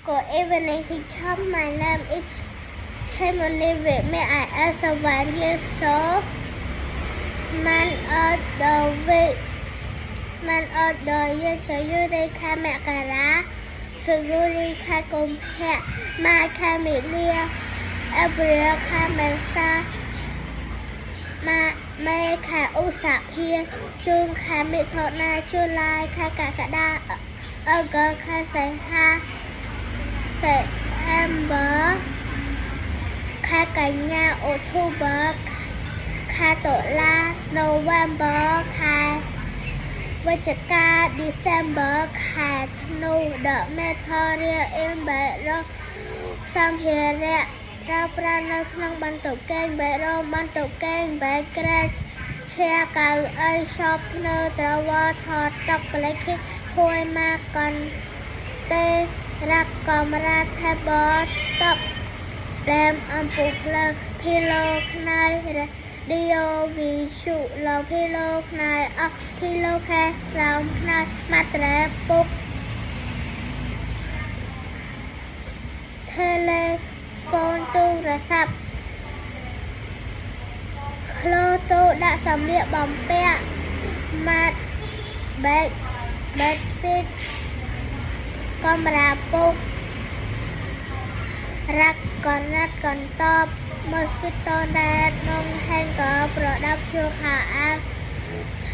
Good evening, teacher. My name is Chaimoni with me. I am 7 years old. Man of the year January ខែមករា February ខែកុម្ភៈ March ខែមីនា April ខែមេសា May ខែឧសភា June ខែមិថុនា July ខែកក្កដា August ខែសីហា September ខែកញ្ញា October ខែតុលា November ខែវិច្ឆិកា December ខែធ្នូ The material in bedroom សម្ភារៈប្រើប្រាស់នៅក្នុងបន្ទប់គេង bedroom បន្ទប់គេង bed ក្រែក chair កៅអី shop ធ្នើ drawer ថតតុប្លេខិភួយម៉ាកន្ទេរ៉ាប់កំរាល table តុដែមអំពូលភ្លើង pillow ខ្នើយ radio វិទ្យុ low pillow ខ្នើយ pillow ខែក្រោមខ្នើយ mattress ពុក telephone ទូរស័ព្ទ clothes ទូដាក់សម្លៀកបំពាក់ mat bed sheet កំរាលពុក រ៉ាក់កណាត់កន្ទប់ mosquito net នំ hanger ប្រដាប់ភ្ជួរខោអាវ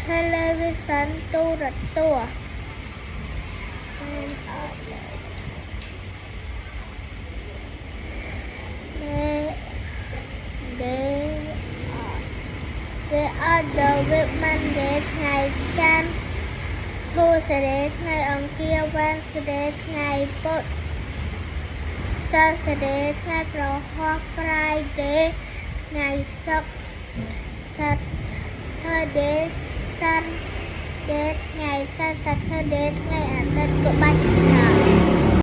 television ទូរទស្សន៍ They are the week Monday ថ្ងៃច័ន្ទ Tuesday ថ្ងៃអង្គារ Wednesday ថ្ងៃពុធ Thursday ថ្ងៃប្រហ័ស Friday ថ្ងៃศุក្រ Saturday ថ្ងៃ Saturday ថ្ងៃអាទិត្យក៏បាច់